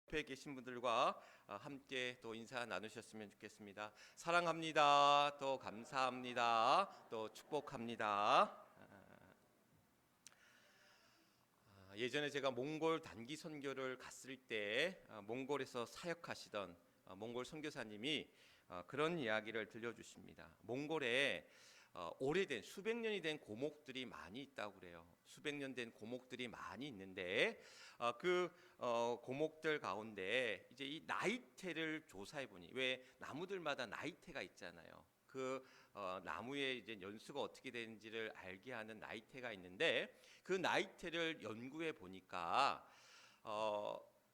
옆에 계신 분들과 함께 또 인사 나누셨으면 좋겠습니다. 사랑합니다. 또 감사합니다. 또 축복합니다. 예전에 제가 몽골 단기 선교를 갔을 때 몽골에서 사역하시던 몽골 선교사님이 그런 이야기를 들려주십니다. 몽골에 오래된 수백 년이 된 고목들이 많이 있다고 그래요. 수백 년 된 고목들이 많이 있는데 그 고목들 가운데 이제 이 나이테를 조사해 보니, 왜 나무들마다 나이테가 있잖아요. 그 나무의 이제 연수가 어떻게 되는지를 알게 하는 나이테가 있는데, 그 나이테를 연구해 보니까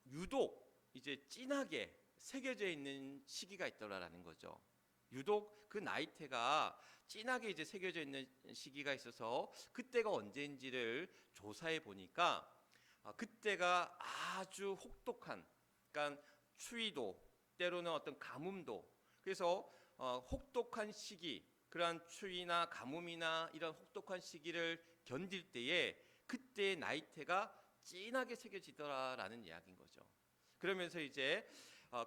유독 이제 진하게 새겨져 있는 시기가 있더라라는 거죠. 유독 그 나이테가 진하게 이제 새겨져 있는 시기가 있어서 그때가 언제인지를 조사해 보니까 그때가 아주 혹독한, 그러니까 추위도 때로는 어떤 가뭄도, 그래서 혹독한 시기, 그러한 추위나 가뭄이나 이런 혹독한 시기를 견딜 때에 그때의 나이테가 진하게 새겨지더라라는 이야기인 거죠. 그러면서 이제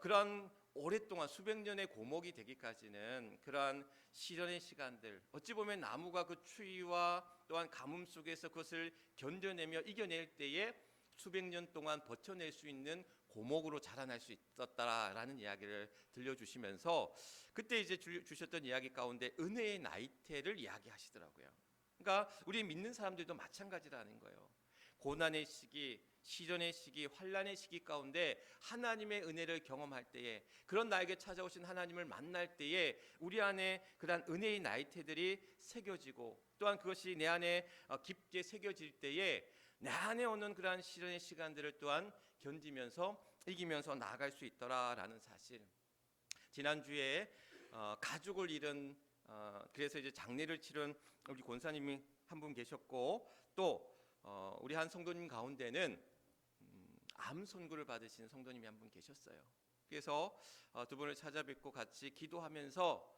그러한 오랫동안 수백 년의 고목이 되기까지는 그러한 시련의 시간들, 어찌 보면 나무가 그 추위와 또한 가뭄 속에서 그것을 견뎌내며 이겨낼 때에 수백 년 동안 버텨낼 수 있는 고목으로 자라날 수 있었다라는 이야기를 들려주시면서, 그때 이제 주셨던 이야기 가운데 은혜의 나이테를 이야기하시더라고요. 그러니까 우리 믿는 사람들도 마찬가지라는 거예요. 고난의 시기, 시련의 시기, 환난의 시기 가운데 하나님의 은혜를 경험할 때에, 그런 나에게 찾아오신 하나님을 만날 때에 우리 안에 그런 은혜의 나이테들이 새겨지고, 또한 그것이 내 안에 깊게 새겨질 때에 내 안에 오는 그러한 시련의 시간들을 또한 견디면서 이기면서 나아갈 수 있더라라는 사실. 지난주에 가족을 잃은, 그래서 이제 장례를 치른 우리 권사님이 한 분 계셨고, 또 우리 한 성도님 가운데는 암 선고를 받으신 성도님이 한 분 계셨어요. 그래서 두 분을 찾아뵙고 같이 기도하면서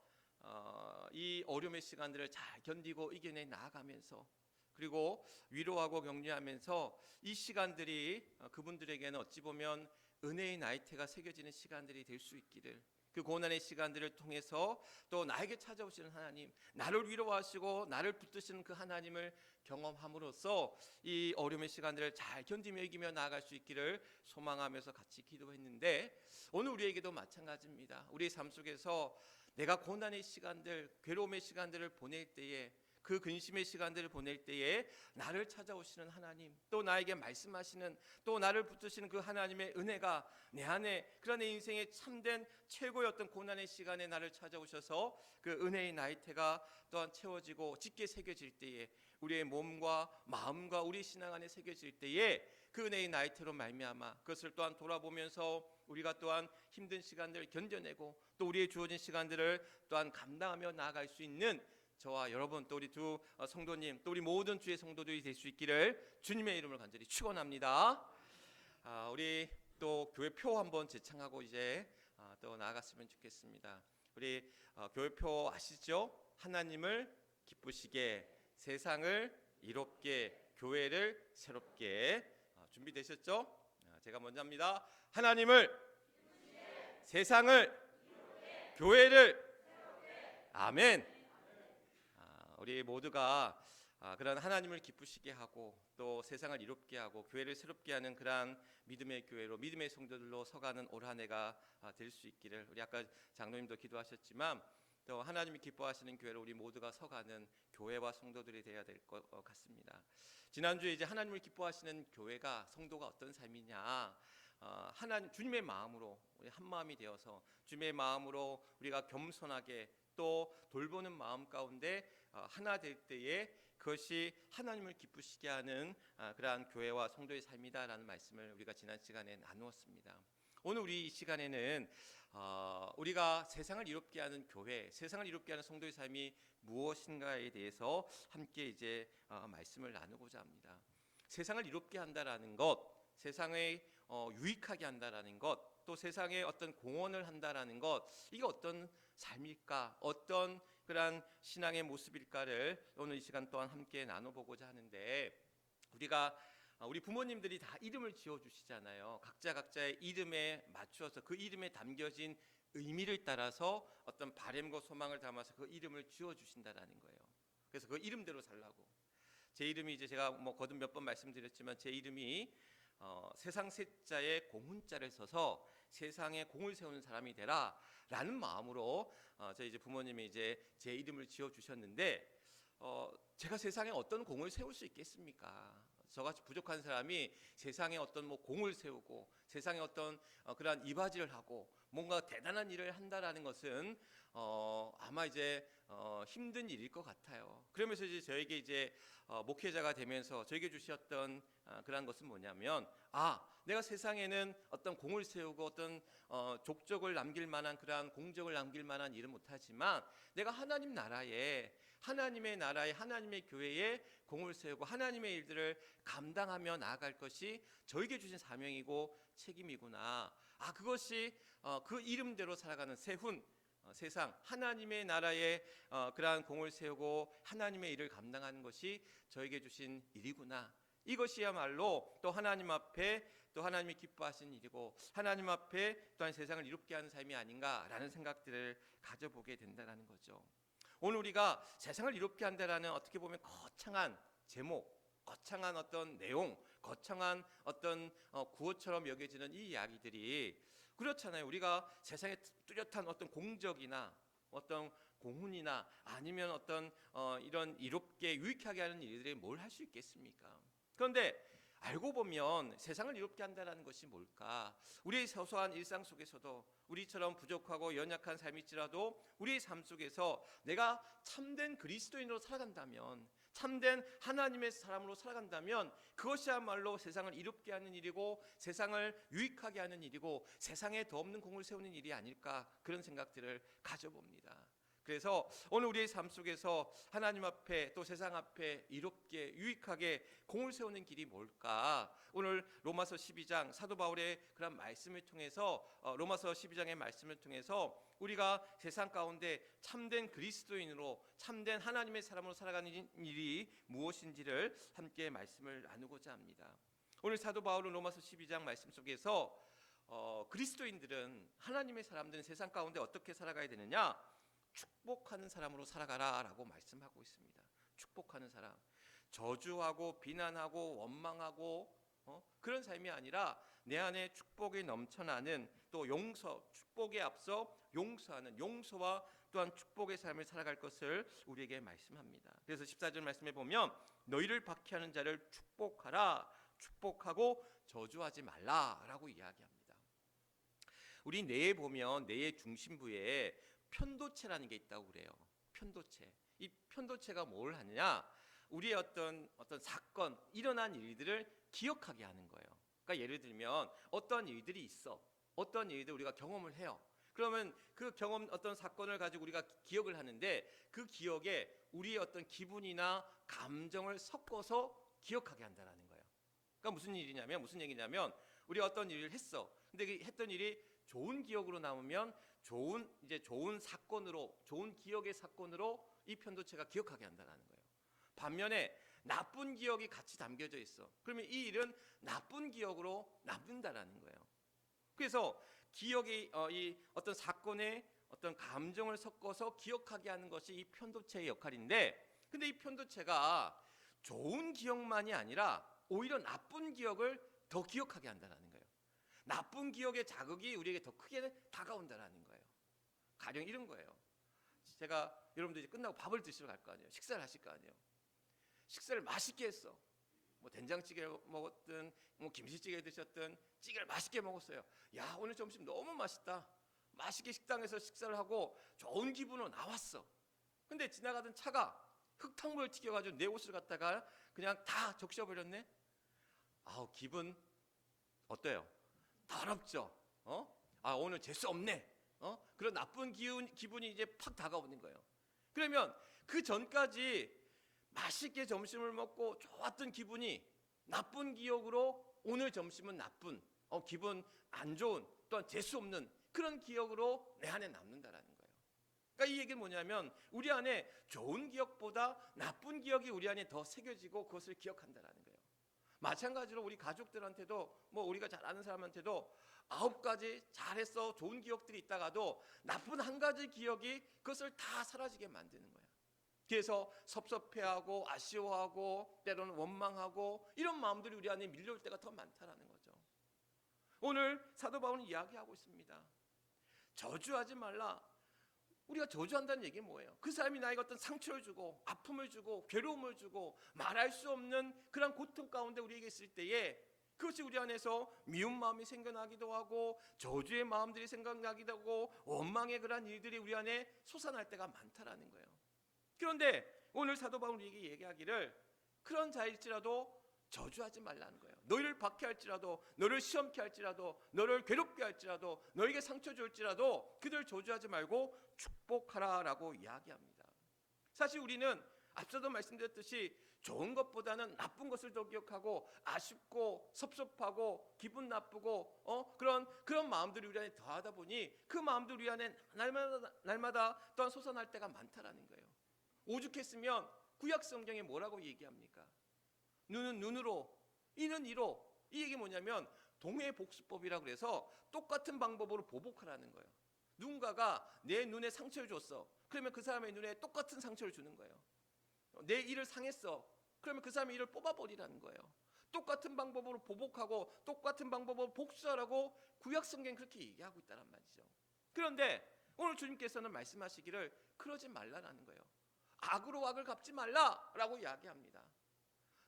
이 어려움의 시간들을 잘 견디고 이겨내 나아가면서, 그리고 위로하고 격려하면서 이 시간들이 그분들에게는 어찌 보면 은혜의 나이테가 새겨지는 시간들이 될 수 있기를, 그 고난의 시간들을 통해서 또 나에게 찾아오시는 하나님, 나를 위로하시고 나를 붙드시는 그 하나님을 경험함으로써 이 어려움의 시간들을 잘 견디며 이기며 나아갈 수 있기를 소망하면서 같이 기도했는데, 오늘 우리에게도 마찬가지입니다. 우리의 삶 속에서 내가 고난의 시간들, 괴로움의 시간들을 보낼 때에, 그 근심의 시간들을 보낼 때에 나를 찾아오시는 하나님, 또 나에게 말씀하시는, 또 나를 붙드시는 그 하나님의 은혜가 내 안에, 그런 내 인생의 참된 최고의 어떤 고난의 시간에 나를 찾아오셔서 그 은혜의 나이테가 또한 채워지고 짙게 새겨질 때에, 우리의 몸과 마음과 우리 신앙 안에 새겨질 때에 그 은혜의 나이테로 말미암아 그것을 또한 돌아보면서 우리가 또한 힘든 시간들을 견뎌내고 또 우리의 주어진 시간들을 또한 감당하며 나아갈 수 있는 저와 여러분, 또 우리 두 성도님, 또 우리 모든 주의 성도들이 될 수 있기를 주님의 이름을 간절히 축원합니다. 우리 또 교회표 한번 제창하고 이제 또 나아갔으면 좋겠습니다. 우리 교회표 아시죠? 하나님을 기쁘시게, 세상을 이롭게, 교회를 새롭게. 준비되셨죠? 제가 먼저 합니다. 하나님을 기쁘시게, 세상을 이롭게, 교회를 새롭게. 아멘. 우리 모두가 그런 하나님을 기쁘시게 하고 또 세상을 이롭게 하고 교회를 새롭게 하는 그러한 믿음의 교회로, 믿음의 성도들로 서가는 올 한 해가 될 수 있기를, 우리 아까 장로님도 기도하셨지만 또 하나님이 기뻐하시는 교회로 우리 모두가 서가는 교회와 성도들이 되어야 될 것 같습니다. 지난주에 이제 하나님을 기뻐하시는 교회가, 성도가 어떤 삶이냐, 하나님 주님의 마음으로 우리 한 마음이 되어서 주님의 마음으로 우리가 겸손하게 또 돌보는 마음 가운데 하나 될 때에 그것이 하나님을 기쁘시게 하는 그러한 교회와 성도의 삶이다라는 말씀을 우리가 지난 시간에 나누었습니다. 오늘 우리 이 시간에는 우리가 세상을 이롭게 하는 교회, 세상을 이롭게 하는 성도의 삶이 무엇인가에 대해서 함께 이제 말씀을 나누고자 합니다. 세상을 이롭게 한다라는 것, 세상에 유익하게 한다라는 것, 또 세상에 어떤 공헌을 한다라는 것, 이게 어떤 삶일까, 어떤 그러한 신앙의 모습일까를 오늘 이 시간 또한 함께 나눠보고자 하는데, 우리가 우리 부모님들이 다 이름을 지어주시잖아요. 각자의 이름에 맞추어서 그 이름에 담겨진 의미를 따라서 어떤 바램과 소망을 담아서 그 이름을 지어주신다라는 거예요. 그래서 그 이름대로 살라고. 제 이름이 이제 제가 뭐 거듭 몇 번 말씀드렸지만 제 이름이 세상 셋자에 공훈자를 써서 세상에 공을 세우는 사람이 되라라는 마음으로 저희 이제 부모님이 이제 제 이름을 지어주셨는데 제가 세상에 어떤 공을 세울 수 있겠습니까? 저같이 부족한 사람이 세상에 어떤 뭐 공을 세우고 세상에 어떤 그러한 이바지를 하고 뭔가 대단한 일을 한다라는 것은 아마 이제 힘든 일일 것 같아요. 그러면서 이제 저에게 이제 목회자가 되면서 저에게 주셨던 그런 것은 뭐냐면 내가 세상에는 어떤 공을 세우고 어떤 족적을 남길 만한 그러한 공적을 남길 만한 일은 못하지만 내가 하나님의 나라에 하나님의 교회에 공을 세우고 하나님의 일들을 감당하며 나아갈 것이 저에게 주신 사명이고 책임이구나. 그것이 그 이름대로 살아가는 세상 하나님의 나라에 그러한 공을 세우고 하나님의 일을 감당하는 것이 저에게 주신 일이구나. 이것이야말로 또 하나님 앞에 또 하나님이 기뻐하시는 일이고 하나님 앞에 또한 세상을 이롭게 하는 삶이 아닌가라는 생각들을 가져보게 된다는 거죠. 오늘 우리가 세상을 이롭게 한다라는 어떻게 보면 거창한 제목, 거창한 어떤 내용, 거창한 어떤 구호처럼 여겨지는 이 이야기들이 그렇잖아요. 우리가 세상에 뚜렷한 어떤 공적이나 어떤 공훈이나 아니면 어떤 이런 이롭게 유익하게 하는 일들이 뭘 할 수 있겠습니까? 그런데 알고 보면 세상을 이롭게 한다는 것이 뭘까? 우리의 소소한 일상 속에서도 우리처럼 부족하고 연약한 삶일지라도 우리의 삶 속에서 내가 참된 그리스도인으로 살아간다면, 참된 하나님의 사람으로 살아간다면 그것이야말로 세상을 이롭게 하는 일이고 세상을 유익하게 하는 일이고 세상에 더 없는 공을 세우는 일이 아닐까, 그런 생각들을 가져봅니다. 그래서 오늘 우리의 삶 속에서 하나님 앞에 또 세상 앞에 이롭게 유익하게 공을 세우는 길이 뭘까? 오늘 로마서 12장 사도 바울의 그런 말씀을 통해서 로마서 12장의 말씀을 통해서 우리가 세상 가운데 참된 그리스도인으로 참된 하나님의 사람으로 살아가는 일이 무엇인지를 함께 말씀을 나누고자 합니다. 오늘 사도 바울은 로마서 12장 말씀 속에서 그리스도인들은 하나님의 사람들은 세상 가운데 어떻게 살아가야 되느냐? 축복하는 사람으로 살아가라라고 말씀하고 있습니다. 축복하는 사람, 저주하고 비난하고 원망하고 그런 삶이 아니라 내 안에 축복이 넘쳐나는 또 축복에 앞서 용서하는 용서와 또한 축복의 삶을 살아갈 것을 우리에게 말씀합니다. 그래서 14절 말씀에 보면 너희를 박해하는 자를 축복하라, 축복하고 저주하지 말라라고 이야기합니다. 우리 뇌에 보면 뇌의 중심부에 편도체라는 게 있다고 그래요. 편도체. 이 편도체가 뭘 하느냐? 우리의 어떤 사건, 일어난 일들을 기억하게 하는 거예요. 그러니까 예를 들면 어떤 일들이 있어. 어떤 일들 우리가 경험을 해요. 그러면 그 경험 어떤 사건을 가지고 우리가 기억을 하는데 그 기억에 우리의 어떤 기분이나 감정을 섞어서 기억하게 한다는 거예요. 그러니까 무슨 얘기냐면 우리가 어떤 일을 했어. 근데 그 했던 일이 좋은 기억으로 남으면 좋은 사건으로, 좋은 기억의 사건으로 이 편도체가 기억하게 한다는 거예요. 반면에 나쁜 기억이 같이 담겨져 있어. 그러면 이 일은 나쁜 기억으로 남는다라는 거예요. 그래서 기억이 이 어떤 사건의 어떤 감정을 섞어서 기억하게 하는 것이 이 편도체의 역할인데, 근데 이 편도체가 좋은 기억만이 아니라 오히려 나쁜 기억을 더 기억하게 한다는 거예요. 나쁜 기억의 자극이 우리에게 더 크게 다가온다는 거예요. 가령 이런 거예요. 제가 여러분들 이제 끝나고 밥을 드시러 갈 거 아니에요. 식사를 하실 거 아니에요. 식사를 맛있게 했어. 뭐 된장찌개 먹었든 뭐 김치찌개 드셨든 찌개를 맛있게 먹었어요. 야, 오늘 점심 너무 맛있다. 맛있게 식당에서 식사를 하고 좋은 기분으로 나왔어. 근데 지나가던 차가 흙탕물을 튀겨가지고 내 옷을 갖다가 그냥 다 적셔버렸네. 기분 어때요? 더럽죠. 오늘 재수 없네. 그런 나쁜 기분이 이제 팍 다가오는 거예요. 그러면 그 전까지 맛있게 점심을 먹고 좋았던 기분이 나쁜 기억으로 오늘 점심은 나쁜, 기분 안 좋은, 또한 재수 없는 그런 기억으로 내 안에 남는다라는 거예요. 그러니까 이 얘기는 뭐냐면 우리 안에 좋은 기억보다 나쁜 기억이 우리 안에 더 새겨지고 그것을 기억한다라는 거예요. 마찬가지로 우리 가족들한테도 뭐 우리가 잘 아는 사람한테도 9가지 잘했어 좋은 기억들이 있다가도 나쁜 한 가지 기억이 그것을 다 사라지게 만드는 거야. 그래서 섭섭해하고 아쉬워하고 때로는 원망하고 이런 마음들이 우리 안에 밀려올 때가 더 많다라는 거죠. 오늘 사도 바울은 이야기하고 있습니다. 저주하지 말라. 우리가 저주한다는 얘기는 뭐예요? 그 사람이 나에게 어떤 상처를 주고 아픔을 주고 괴로움을 주고 말할 수 없는 그런 고통 가운데 우리에게 있을 때에 그것이 우리 안에서 미운 마음이 생겨나기도 하고 저주의 마음들이 생각나기도 하고 원망의 그런 일들이 우리 안에 솟아날 때가 많다라는 거예요. 그런데 오늘 사도 바울이 우리에게 얘기하기를 그런 자일지라도 저주하지 말라는 거예요. 너희를 박해할지라도 너를 시험케 할지라도 너를 괴롭게 할지라도 너에게 상처 줄지라도 그들 저주하지 말고 축복하라라고 이야기합니다. 사실 우리는 앞서도 말씀드렸듯이 좋은 것보다는 나쁜 것을 더 기억하고 아쉽고 섭섭하고 기분 나쁘고 그런 마음들이 우리 안에 더하다 보니 그 마음들이 우리 안에 날마다 또한 솟아날 때가 많다라는 거예요. 오죽했으면 구약 성경에 뭐라고 얘기합니까? 눈은 눈으로, 이는 이로. 이 얘기 뭐냐면 동해복수법이라고 그래서 똑같은 방법으로 보복하라는 거예요. 누군가가 내 눈에 상처를 줬어. 그러면 그 사람의 눈에 똑같은 상처를 주는 거예요. 내 이를 상했어. 그러면 그 사람의 이를 뽑아버리라는 거예요. 똑같은 방법으로 보복하고 똑같은 방법으로 복수하라고 구약 성경이 그렇게 얘기하고 있다는 말이죠. 그런데 오늘 주님께서는 말씀하시기를 그러지 말라라는 거예요. 악으로 악을 갚지 말라라고 이야기합니다.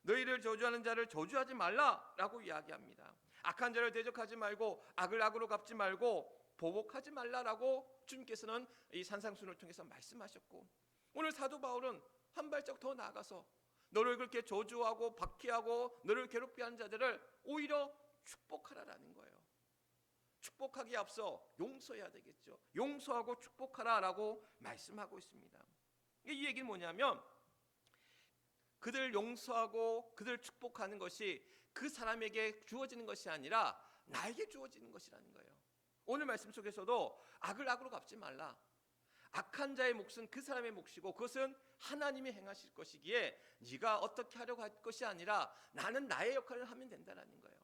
너희를 저주하는 자를 저주하지 말라라고 이야기합니다. 악한 자를 대적하지 말고 악을 악으로 갚지 말고 보복하지 말라라고 주님께서는 이 산상순을 통해서 말씀하셨고, 오늘 사도 바울은 한 발짝 더 나아가서 너를 그렇게 저주하고 박해하고 너를 괴롭게 하는 자들을 오히려 축복하라라는 거예요. 축복하기에 앞서 용서해야 되겠죠. 용서하고 축복하라라고 말씀하고 있습니다. 이 얘기는 뭐냐면 그들 용서하고 그들 축복하는 것이 그 사람에게 주어지는 것이 아니라 나에게 주어지는 것이라는 거예요. 오늘 말씀 속에서도 악을 악으로 갚지 말라. 악한 자의 몫은 그 사람의 몫이고 그것은 하나님이 행하실 것이기에 네가 어떻게 하려고 할 것이 아니라 나는 나의 역할을 하면 된다는 거예요.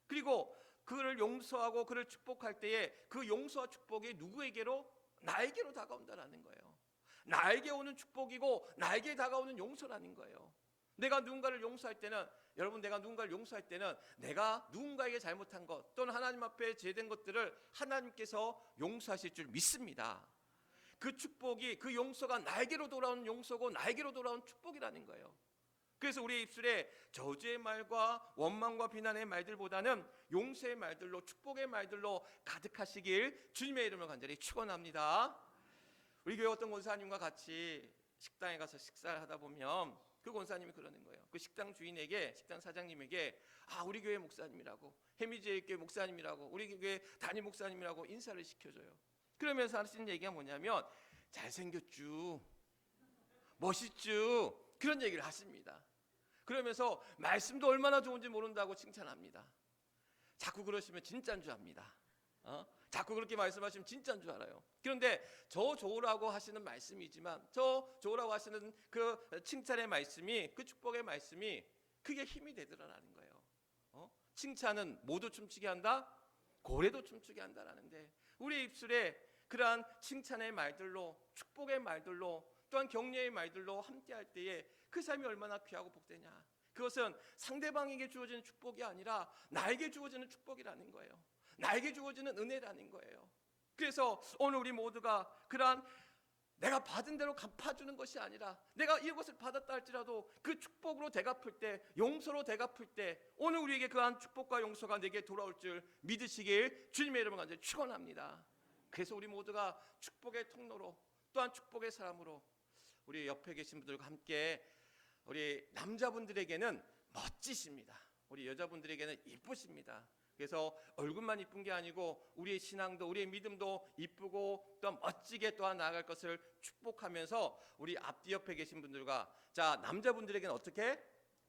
그리고 그를 용서하고 그를 축복할 때에 그 용서와 축복이 누구에게로? 나에게로 다가온다는 거예요. 나에게 오는 축복이고 나에게 다가오는 용서라는 거예요. 내가 누군가를 용서할 때는, 여러분, 내가 누군가를 용서할 때는 내가 누군가에게 잘못한 것 또는 하나님 앞에 제된 것들을 하나님께서 용서하실 줄 믿습니다. 그 축복이, 그 용서가 나에게로 돌아오는 용서고 나에게로 돌아오는 축복이라는 거예요. 그래서 우리의 입술에 저주의 말과 원망과 비난의 말들보다는 용서의 말들로, 축복의 말들로 가득하시길 주님의 이름으로 간절히 축원합니다. 우리 교회 어떤 권사님과 같이 식당에 가서 식사를 하다 보면 그 권사님이 그러는 거예요. 그 식당 주인에게, 식당 사장님에게 우리 교회 목사님이라고, 해미지의 교회 목사님이라고, 우리 교회 담임 목사님이라고 인사를 시켜줘요. 그러면서 하시는 얘기가 뭐냐면 잘생겼쥬, 멋있쥬, 그런 얘기를 하십니다. 그러면서 말씀도 얼마나 좋은지 모른다고 칭찬합니다. 자꾸 그러시면 진짜인 줄 압니다. 자꾸 그렇게 말씀하시면 진짜인 줄 알아요. 그런데 저 좋으라고 하시는 말씀이지만, 저 좋으라고 하시는 그 칭찬의 말씀이, 그 축복의 말씀이 그게 힘이 되더라라는 거예요. 칭찬은 모두 춤추게 한다, 고래도 춤추게 한다라는데, 우리 입술에 그러한 칭찬의 말들로, 축복의 말들로, 또한 격려의 말들로 함께할 때에 그 삶이 얼마나 귀하고 복되냐. 그것은 상대방에게 주어지는 축복이 아니라 나에게 주어지는 축복이라는 거예요. 나에게 주어지는 은혜라는 거예요. 그래서 오늘 우리 모두가 그러한 내가 받은 대로 갚아주는 것이 아니라 내가 이것을 받았다 할지라도 그 축복으로 대갚을 때, 용서로 대갚을 때 오늘 우리에게 그러한 축복과 용서가 내게 돌아올 줄 믿으시길 주님의 이름으로 간절히 축원합니다. 그래서 우리 모두가 축복의 통로로, 또한 축복의 사람으로 우리 옆에 계신 분들과 함께, 우리 남자분들에게는 멋지십니다. 우리 여자분들에게는 이쁘십니다. 그래서 얼굴만 이쁜 게 아니고 우리의 신앙도, 우리의 믿음도 이쁘고 또 멋지게 또한 나아갈 것을 축복하면서 우리 앞뒤 옆에 계신 분들과, 자, 남자분들에게는 어떻게?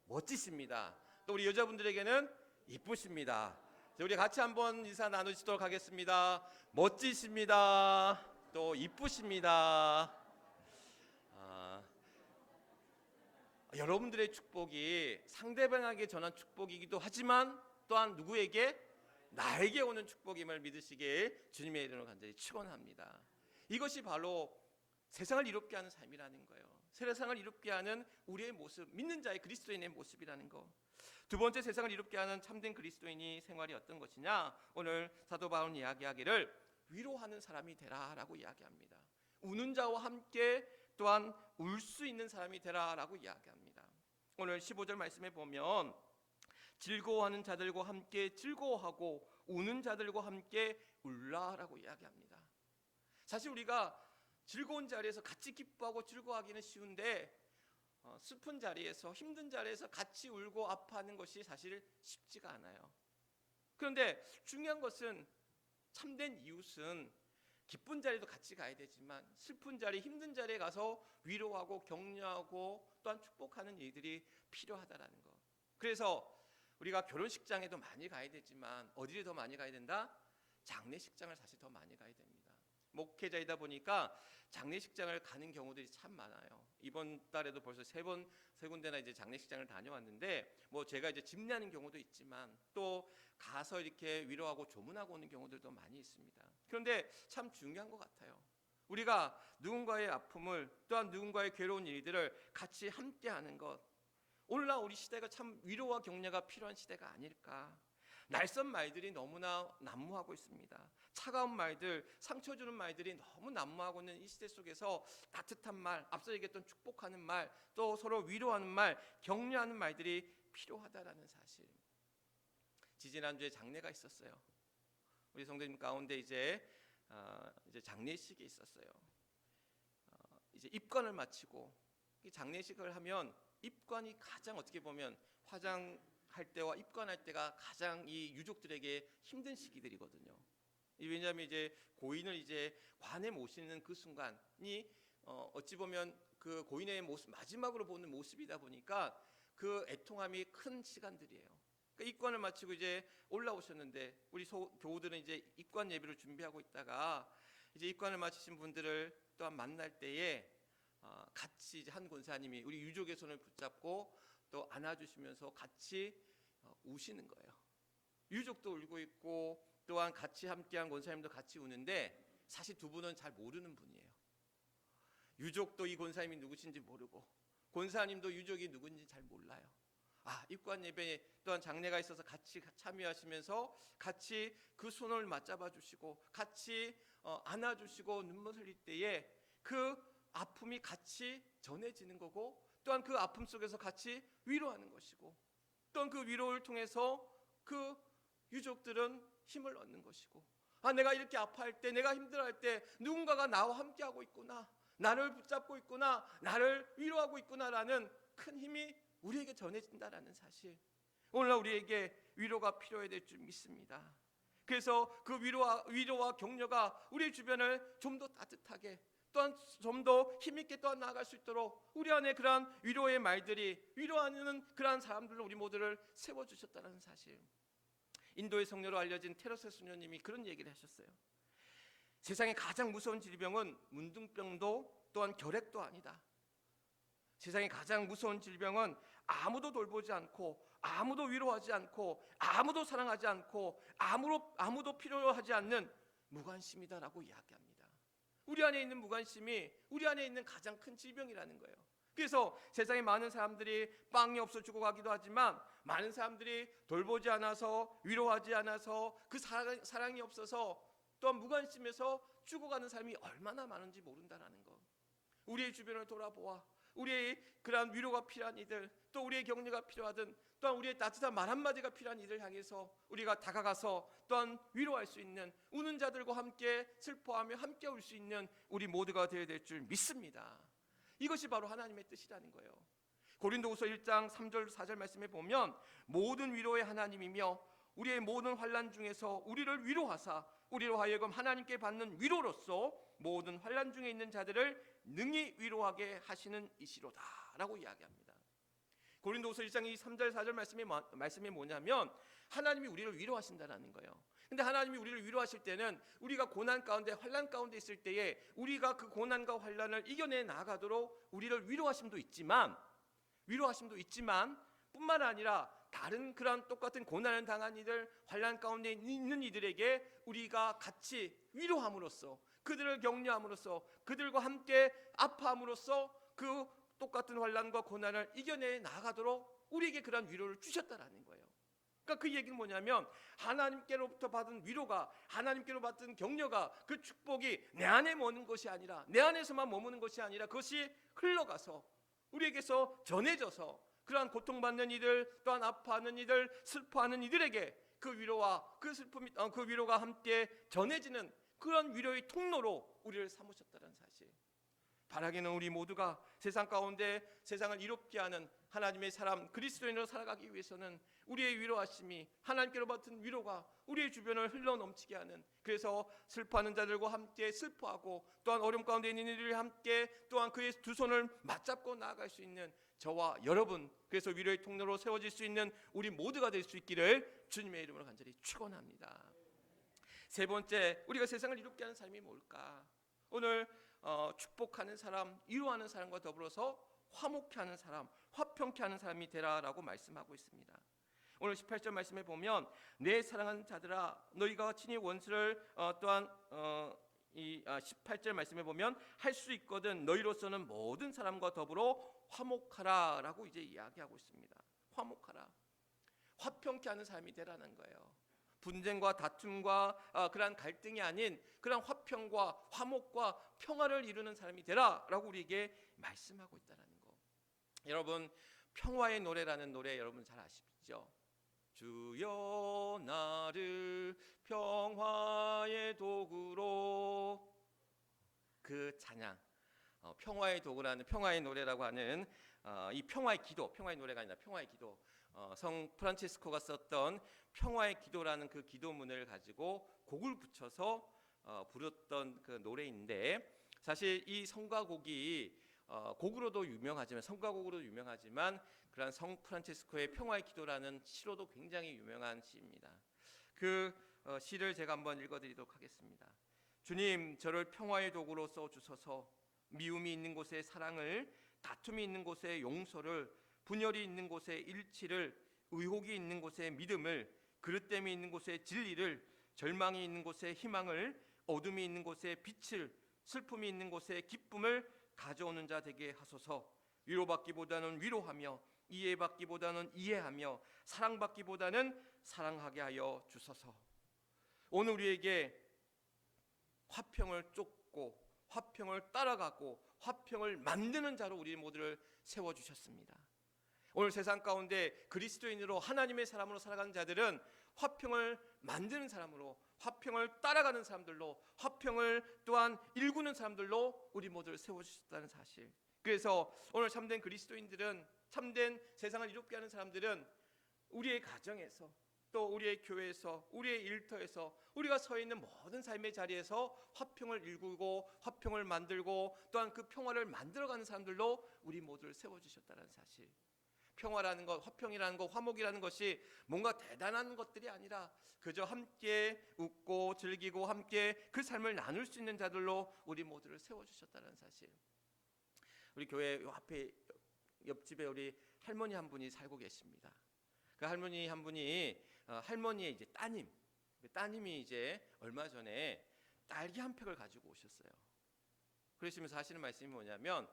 멋지십니다. 또 우리 여자분들에게는 이쁘십니다. 자, 우리 같이 한번 인사 나누시도록 하겠습니다. 멋지십니다. 또 이쁘십니다. 여러분들의 축복이 상대방에게 전한 축복이기도 하지만 또한 누구에게? 나에게 오는 축복임을 믿으시길 주님의 이름으로 간절히 축원합니다. 이것이 바로 세상을 이롭게 하는 삶이라는 거예요. 세상을 이롭게 하는 우리의 모습, 믿는 자의 그리스도인의 모습이라는 거. 두 번째, 세상을 이롭게 하는 참된 그리스도인이 생활이 어떤 것이냐? 오늘 사도 바울은 이야기하기를 위로하는 사람이 되라라고 이야기합니다. 우는 자와 함께 또한 울 수 있는 사람이 되라라고 이야기합니다. 오늘 15절 말씀에 보면 즐거워하는 자들과 함께 즐거워하고 우는 자들과 함께 울라라고 이야기합니다. 사실 우리가 즐거운 자리에서 같이 기뻐하고 즐거워하기는 쉬운데 슬픈 자리에서, 힘든 자리에서 같이 울고 아파하는 것이 사실 쉽지가 않아요. 그런데 중요한 것은 참된 이웃은 기쁜 자리도 같이 가야 되지만 슬픈 자리, 힘든 자리에 가서 위로하고 격려하고 또한 축복하는 일들이 필요하다라는 거. 그래서 우리가 결혼식장에도 많이 가야 되지만 어디를 더 많이 가야 된다? 장례식장을 사실 더 많이 가야 됩니다. 목회자이다 보니까 장례식장을 가는 경우들이 참 많아요. 이번 달에도 벌써 세 군데나 이제 장례식장을 다녀왔는데, 뭐 제가 이제 집례하는 경우도 있지만 또 가서 이렇게 위로하고 조문하고 오는 경우들도 많이 있습니다. 그런데 참 중요한 것 같아요. 우리가 누군가의 아픔을 또한 누군가의 괴로운 일들을 같이 함께하는 것. 오늘날 우리 시대가 참 위로와 격려가 필요한 시대가 아닐까. 낯선 말들이 너무나 난무하고 있습니다. 차가운 말들, 상처 주는 말들이 너무 난무하고 있는 이 시대 속에서 따뜻한 말, 앞서 얘기했던 축복하는 말, 또 서로 위로하는 말, 격려하는 말들이 필요하다라는 사실. 지지난주에 장례가 있었어요. 우리 성도님 가운데 이제 장례식이 있었어요. 이제 입관을 마치고 장례식을 하면 입관이 가장 어떻게 보면 화장할 때와 입관할 때가 가장 이 유족들에게 힘든 시기들이거든요. 왜냐하면 이제 고인을 이제 관에 모시는 그 순간이 어찌 보면 그 고인의 모습 마지막으로 보는 모습이다 보니까 그 애통함이 큰 시간들이에요. 그러니까 입관을 마치고 이제 올라오셨는데 우리 교우들은 이제 입관 예배를 준비하고 있다가 이제 입관을 마치신 분들을 또한 만날 때에 같이 이제 한 권사님이 우리 유족의 손을 붙잡고 또 안아주시면서 같이 우시는 거예요. 유족도 울고 있고 또한 같이 함께한 권사님도 같이 우는데 사실 두 분은 잘 모르는 분이에요. 유족도 이 권사님이 누구신지 모르고 권사님도 유족이 누군지 잘 몰라요. 입관 예배에 또한 장례가 있어서 같이 참여하시면서 같이 그 손을 맞잡아 주시고 같이 안아주시고 눈물 흘릴 때에 그 아픔이 같이 전해지는 거고 또한 그 아픔 속에서 같이 위로하는 것이고 또한 그 위로를 통해서 그 유족들은 힘을 얻는 것이고 내가 이렇게 아파할 때 내가 힘들어할 때 누군가가 나와 함께하고 있구나, 나를 붙잡고 있구나, 나를 위로하고 있구나라는 큰 힘이 우리에게 전해진다라는 사실. 오늘날 우리에게 위로가 필요해야 될 줄 믿습니다. 그래서 그 위로와 격려가 우리 주변을 좀 더 따뜻하게 또한 좀 더 힘있게 또한 나아갈 수 있도록 우리 안에 그러한 위로의 말들이 위로하는 그러한 사람들로 우리 모두를 세워주셨다는 사실. 인도의 성녀로 알려진 테레사 수녀님이 그런 얘기를 하셨어요. 세상에 가장 무서운 질병은 문둥병도 또한 결핵도 아니다. 세상에 가장 무서운 질병은 아무도 돌보지 않고 아무도 위로하지 않고 아무도 사랑하지 않고 아무도 필요하지 않는 무관심이다라고 이야기합니다. 우리 안에 있는 무관심이 우리 안에 있는 가장 큰 질병이라는 거예요. 그래서 세상에 많은 사람들이 빵이 없어 죽어가기도 하지만 많은 사람들이 돌보지 않아서 위로하지 않아서 그 사랑이 없어서 또한 무관심해서 죽어가는 사람이 얼마나 많은지 모른다라는 것. 우리의 주변을 돌아보아 우리의 그러한 위로가 필요한 이들, 또 우리의 격려가 필요하든 또한 우리의 따뜻한 말 한마디가 필요한 이들 향해서 우리가 다가가서 또한 위로할 수 있는, 우는 자들과 함께 슬퍼하며 함께 울 수 있는 우리 모두가 되어야 될 줄 믿습니다. 이것이 바로 하나님의 뜻이라는 거예요. 고린도후서 1장 3절 4절 말씀에 보면 모든 위로의 하나님이며 우리의 모든 환난 중에서 우리를 위로하사 우리로 하여금 하나님께 받는 위로로서 모든 환난 중에 있는 자들을 능히 위로하게 하시는 이시로다라고 이야기합니다. 고린도후서 1장 3절 4절 말씀이 뭐냐면 하나님이 우리를 위로하신다라는 거예요. 근데 하나님이 우리를 위로하실 때는 우리가 고난 가운데 환난 가운데 있을 때에 우리가 그 고난과 환난을 이겨내 나가도록 우리를 위로하심도 있지만 위로하심도 있지만 뿐만 아니라 다른 그런 똑같은 고난을 당한 이들, 환난 가운데 있는 이들에게 우리가 같이 위로함으로써, 그들을 격려함으로써, 그들과 함께 아파함으로써 그 똑같은 환난과 고난을 이겨내 나가도록 우리에게 그런 위로를 주셨다라는 거예요. 그러니까 그 얘기는 뭐냐면 하나님께로부터 받은 위로가, 하나님께로 받은 격려가, 그 축복이 내 안에 머무는 것이 아니라, 내 안에서만 머무는 것이 아니라 그것이 흘러가서 우리에게서 전해져서 그러한 고통받는 이들, 또한 아파하는 이들, 슬퍼하는 이들에게 그 위로와 그 슬픔이 그 위로가 함께 전해지는 그런 위로의 통로로 우리를 삼으셨다는 사실. 바라기는 우리 모두가 세상 가운데 세상을 이롭게 하는 하나님의 사람, 그리스도인으로 살아가기 위해서는 우리의 위로하심이, 하나님께로 받은 위로가 우리의 주변을 흘러넘치게 하는, 그래서 슬퍼하는 자들과 함께 슬퍼하고 또한 어려움 가운데 있는 이들과 함께 또한 그의 두 손을 맞잡고 나아갈 수 있는 저와 여러분, 그래서 위로의 통로로 세워질 수 있는 우리 모두가 될 수 있기를 주님의 이름으로 간절히 축원합니다. 세 번째, 우리가 세상을 이롭게 하는 삶이 뭘까? 오늘 축복하는 사람, 위로하는 사람과 더불어서 화목케 하는 사람, 화평케 하는 사람이 되라라고 말씀하고 있습니다. 오늘 18절 말씀에 보면 내 사랑하는 자들아 너희가 친히 원수를 또한 18절 말씀에 보면 할 수 있거든 너희로서는 모든 사람과 더불어 화목하라라고 이제 이야기하고 있습니다. 화목하라, 화평케 하는 삶이 되라는 거예요. 분쟁과 다툼과 그러한 갈등이 아닌 그러한 화평과 화목과 평화를 이루는 사람이 되라라고 우리에게 말씀하고 있다는 거. 여러분, 평화의 노래라는 노래 여러분 잘 아시죠? 주여 나를 평화의 도구로, 그 찬양, 평화의 도구라는, 평화의 노래라고 하는 이 평화의 기도, 평화의 노래가 아니라 평화의 기도, 성 프란치스코가 썼던 평화의 기도라는 그 기도문을 가지고 곡을 붙여서 부르던 그 노래인데, 사실 이 성가곡이 곡으로도 유명하지만, 성가곡으로도 유명하지만 그런 성 프란치스코의 평화의 기도라는 시로도 굉장히 유명한 시입니다. 그 시를 제가 한번 읽어드리도록 하겠습니다. 주님, 저를 평화의 도구로 써주소서. 미움이 있는 곳에 사랑을, 다툼이 있는 곳에 용서를, 분열이 있는 곳에 일치를, 의혹이 있는 곳에 믿음을, 그릇됨이 있는 곳에 진리를, 절망이 있는 곳에 희망을, 어둠이 있는 곳에 빛을, 슬픔이 있는 곳에 기쁨을 가져오는 자 되게 하소서. 위로받기보다는 위로하며, 이해받기보다는 이해하며, 사랑받기보다는 사랑하게 하여 주소서. 오늘 우리에게 화평을 쫓고 화평을 따라가고 화평을 만드는 자로 우리 모두를 세워주셨습니다. 오늘 세상 가운데 그리스도인으로 하나님의 사람으로 살아가는 자들은 화평을 만드는 사람으로, 화평을 따라가는 사람들로, 화평을 또한 일구는 사람들로 우리 모두를 세워주셨다는 사실. 그래서 오늘 참된 그리스도인들은, 참된 세상을 이롭게 하는 사람들은 우리의 가정에서, 또 우리의 교회에서, 우리의 일터에서, 우리가 서 있는 모든 삶의 자리에서 화평을 일구고 화평을 만들고 또한 그 평화를 만들어가는 사람들로 우리 모두를 세워주셨다는 사실. 평화라는 것, 화평이라는 것, 화목이라는 것이 뭔가 대단한 것들이 아니라 그저 함께 웃고 즐기고 함께 그 삶을 나눌 수 있는 자들로 우리 모두를 세워주셨다는 사실. 우리 교회 앞에 옆집에 우리 할머니 한 분이 살고 계십니다. 그 할머니 한 분이 할머니의 이제 따님이 이제 얼마 전에 딸기 한 팩을 가지고 오셨어요. 그러시면서 하시는 말씀이 뭐냐면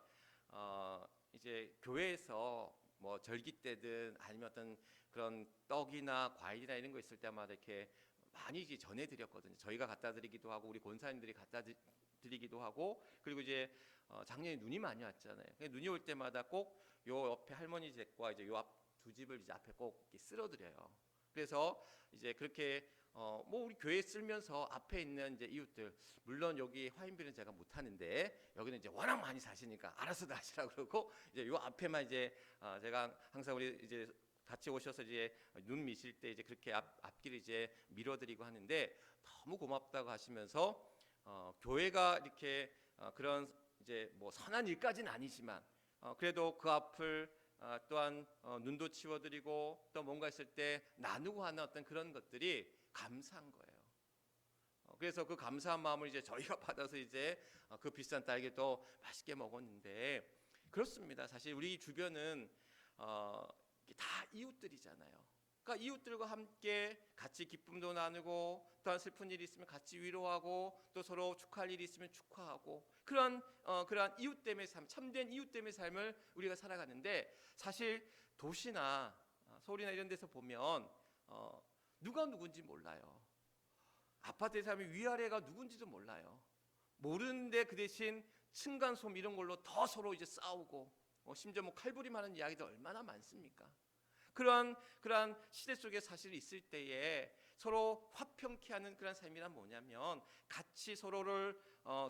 이제 교회에서 뭐 절기 때든 아니면 어떤 그런 떡이나 과일이나 이런 거 있을 때마다 이렇게 많이 이제 전해드렸거든요. 저희가 갖다 드리기도 하고 우리 권사님들이 갖다 드리기도 하고, 그리고 이제 작년에 눈이 많이 왔잖아요. 눈이 올 때마다 꼭 요 옆에 할머니 집과 이제 요 앞 두 집을 이제 앞에 꼭 이렇게 쓸어드려요. 그래서 이제 그렇게 뭐 우리 교회 쓸면서 앞에 있는 이제 이웃들, 물론 여기 화인비는 제가 못 하는데 여기는 이제 워낙 많이 사시니까 알아서 다 하시라고 그러고, 이제 요 앞에만 이제 제가 항상 우리 이제 같이 오셔서 이제 눈 미실 때 이제 그렇게 앞길을 이제 밀어드리고 하는데, 너무 고맙다고 하시면서 교회가 이렇게 그런 이제 뭐 선한 일까지는 아니지만 그래도 그 앞을 또한 눈도 치워드리고 또 뭔가 있을 때 나누고 하는 어떤 그런 것들이 감사한 거예요. 그래서 그 감사한 마음을 이제 저희가 받아서 이제 그 비싼 딸기도 맛있게 먹었는데, 그렇습니다. 사실 우리 주변은 다 이웃들이잖아요. 그러니까 이웃들과 함께 같이 기쁨도 나누고 또한 슬픈 일이 있으면 같이 위로하고 또 서로 축하할 일이 있으면 축하하고 그러한 이웃됨의 삶, 참된 이웃됨의 삶을 우리가 살아가는데 사실 도시나 서울이나 이런 데서 보면 누가 누군지 몰라요. 아파트에 살면 위아래가 누군지도 몰라요. 모르는데 그 대신 층간소음 이런 걸로 더 서로 이제 싸우고 심지어 뭐 칼부림하는 이야기도 얼마나 많습니까? 그러한 시대 속에 사실 있을 때에 서로 화평케 하는 그런 삶이란 뭐냐면 같이 서로를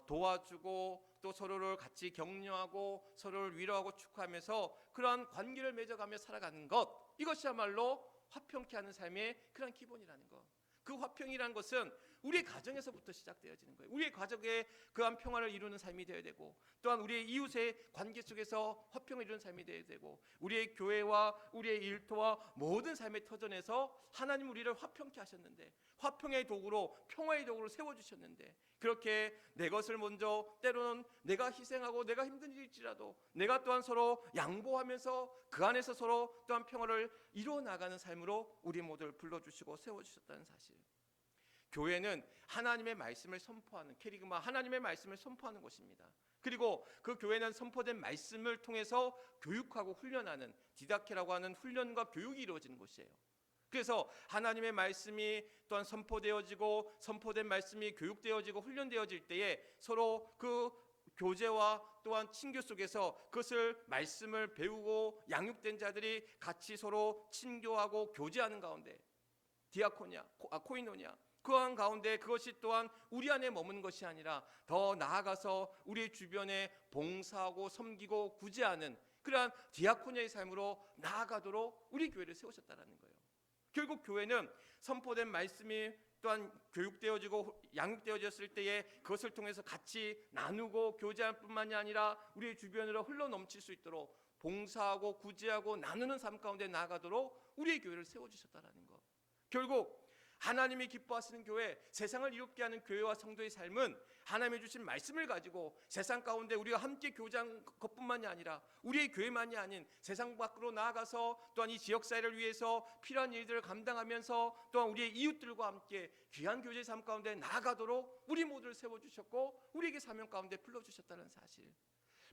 도와주고 또 서로를 같이 격려하고 서로를 위로하고 축하하면서 그러한 관계를 맺어가며 살아가는 것, 이것이야말로 화평케 하는 삶의 그런 기본이라는 것. 그 화평이라는 것은 우리의 가정에서부터 시작되어지는 거예요. 우리의 가족의 그한 평화를 이루는 삶이 되어야 되고 또한 우리의 이웃의 관계 속에서 화평을 이루는 삶이 되어야 되고 우리의 교회와 우리의 일터와 모든 삶의 터전에서 하나님 우리를 화평케 하셨는데 화평의 도구로 평화의 도구로 세워주셨는데 그렇게 내 것을 먼저 때로는 내가 희생하고 내가 힘든 일일지라도 내가 또한 서로 양보하면서 그 안에서 서로 또한 평화를 이루어 나가는 삶으로 우리 모두를 불러주시고 세워주셨다는 사실. 교회는 하나님의 말씀을 선포하는 캐리그마 하나님의 말씀을 선포하는 곳입니다. 그리고 그 교회는 선포된 말씀을 통해서 교육하고 훈련하는 디다케라고 하는 훈련과 교육이 이루어지는 곳이에요. 그래서 하나님의 말씀이 또한 선포되어지고 선포된 말씀이 교육되어지고 훈련되어질 때에 서로 그 교제와 또한 친교 속에서 그것을 말씀을 배우고 양육된 자들이 같이 서로 친교하고 교제하는 가운데 디아코냐, 코이노냐 그한 가운데 그것이 또한 우리 안에 머무는 것이 아니라 더 나아가서 우리 주변에 봉사하고 섬기고 구제하는 그러한 디아코니아의 삶으로 나아가도록 우리 교회를 세우셨다는 거예요. 결국 교회는 선포된 말씀이 또한 교육되어지고 양육되어졌을 때에 그것을 통해서 같이 나누고 교제할 뿐만이 아니라 우리의 주변으로 흘러넘칠 수 있도록 봉사하고 구제하고 나누는 삶 가운데 나아가도록 우리의 교회를 세워주셨다는 것. 결국 하나님이 기뻐하시는 교회, 세상을 이롭게 하는 교회와 성도의 삶은 하나님이 주신 말씀을 가지고 세상 가운데 우리가 함께 교제한 것뿐만이 아니라 우리의 교회만이 아닌 세상 밖으로 나아가서 또한 이 지역사회를 위해서 필요한 일들을 감당하면서 또한 우리의 이웃들과 함께 귀한 교제의 삶 가운데 나아가도록 우리 모두를 세워주셨고 우리에게 사명 가운데 불러주셨다는 사실.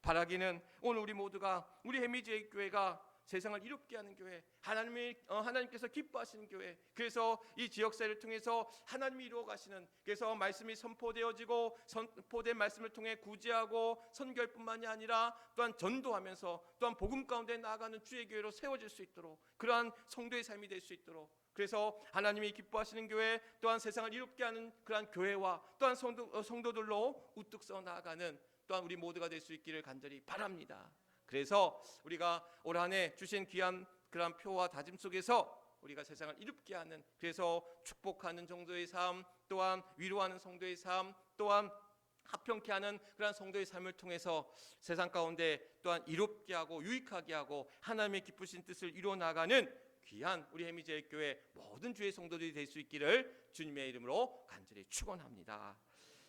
바라기는 오늘 우리 모두가 우리 해미지의 교회가 세상을 이롭게 하는 교회, 하나님께서 기뻐하시는 교회, 그래서 이 지역사회를 통해서 하나님이 이루어 가시는, 그래서 말씀이 선포되어지고 선포된 말씀을 통해 구제하고 선교할 뿐만이 아니라 또한 전도하면서 또한 복음 가운데 나아가는 주의 교회로 세워질 수 있도록 그러한 성도의 삶이 될 수 있도록, 그래서 하나님이 기뻐하시는 교회, 또한 세상을 이롭게 하는 그러한 교회와 또한 성도들로 우뚝 서 나아가는 또한 우리 모두가 될 수 있기를 간절히 바랍니다. 그래서 우리가 올 한 해 주신 귀한 그런 표와 다짐 속에서 우리가 세상을 이롭게 하는, 그래서 축복하는 정도의 삶, 또한 위로하는 성도의 삶, 또한 화평케 하는 그런 성도의 삶을 통해서 세상 가운데 또한 이롭게 하고 유익하게 하고 하나님의 기쁘신 뜻을 이루어 나가는 귀한 우리 해미제일 교회 모든 주의 성도들이 될 수 있기를 주님의 이름으로 간절히 축원합니다.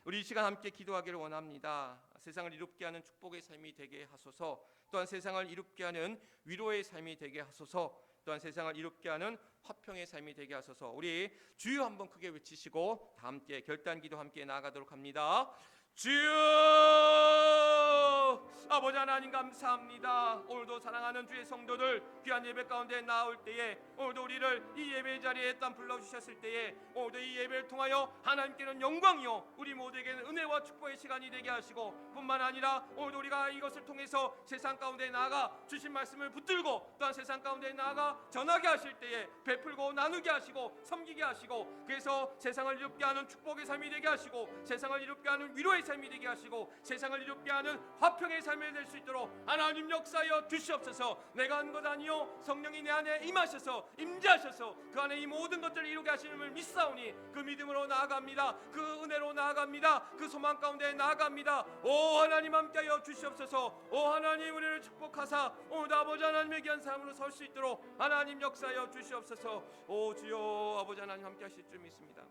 우리 이 시간 함께 기도하기를 원합니다. 세상을 이롭게 하는 축복의 삶이 되게 하소서, 또한 세상을 이롭게 하는 위로의 삶이 되게 하소서, 또한 세상을 이롭게 하는 화평의 삶이 되게 하소서. 우리 주여 한번 크게 외치시고 다 함께 결단기도 함께 나아가도록 합니다. 주여! 아버지 하나님 감사합니다. 오늘도 사랑하는 주의 성도들 귀한 예배 가운데 나올 때에 오늘도 우리를 이 예배 자리에 딱 불러주셨을 때에 오늘도 이 예배를 통하여 하나님께는 영광이요 우리 모두에게는 은혜와 축복의 시간이 되게 하시고, 뿐만 아니라 오늘도 우리가 이것을 통해서 세상 가운데 나아가 주신 말씀을 붙들고 또한 세상 가운데 나아가 전하게 하실 때에 베풀고 나누게 하시고 섬기게 하시고, 그래서 세상을 이롭게 하는 축복의 삶이 되게 하시고 세상을 이롭게 하는 위로의 삶이 되게 하시고 세상을 이롭게 하는 화평의 삶이 될 수 있도록 하나님 역사하여 주시옵소서. 내가 한 것 아니요 성령이 내 안에 임하셔서 임재하셔서 그 안에 이 모든 것들을 이루게 하시는을 믿사오니 그 믿음으로 나아갑니다. 그 은혜로 나아갑니다. 그 소망 가운데 나아갑니다. 오 하나님 함께하여 주시옵소서. 오 하나님 우리를 축복하사 오늘도 아버지 하나님의 귀한 삶으로 설 수 있도록 하나님 역사하여 주시옵소서. 오 주여 아버지 하나님 함께하실 줄 믿습니다.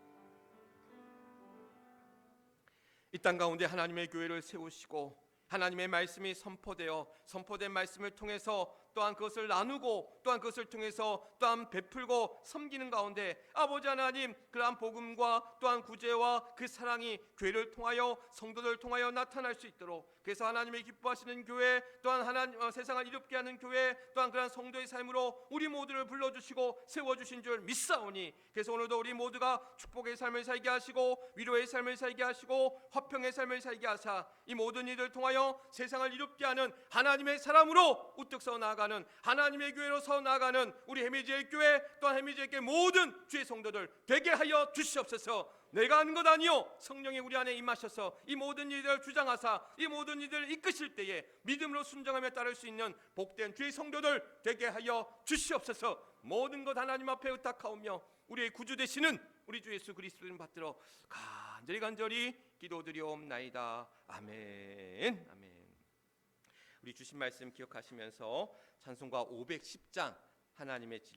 이 땅 가운데 하나님의 교회를 세우시고 하나님의 말씀이 선포되어 선포된 말씀을 통해서 또한 그것을 나누고 또한 그것을 통해서 또한 베풀고 섬기는 가운데 아버지 하나님, 그러한 복음과 또한 구제와 그 사랑이 교회를 통하여 성도들을 통하여 나타날 수 있도록, 그래서 하나님의 기뻐하시는 교회, 또한 하나님 세상을 이롭게 하는 교회, 또한 그러한 성도의 삶으로 우리 모두를 불러주시고 세워주신 줄 믿사오니, 그래서 오늘도 우리 모두가 축복의 삶을 살게 하시고 위로의 삶을 살게 하시고 화평의 삶을 살게 하사 이 모든 일을 통하여 세상을 이롭게 하는 하나님의 사람으로 우뚝 서 나아가는 하나님의 교회로 서 나아가는 우리 해미지엘 교회, 또한 해미지엘 교회 모든 주의 성도들 되게 하여 주시옵소서. 내가 하는 것 아니요 성령이 우리 안에 임하셔서 이 모든 일들을 주장하사 이 모든 일들을 이끄실 때에 믿음으로 순종하며 따를 수 있는 복된 주의 성도들 되게 하여 주시옵소서. 모든 것 하나님 앞에 의탁하오며 우리의 구주 되시는 우리 주 예수 그리스도를 받들어 간절히 기도드리옵나이다. 아멘. 아멘. 우리 주신 말씀 기억하시면서 찬송가 510장 하나님의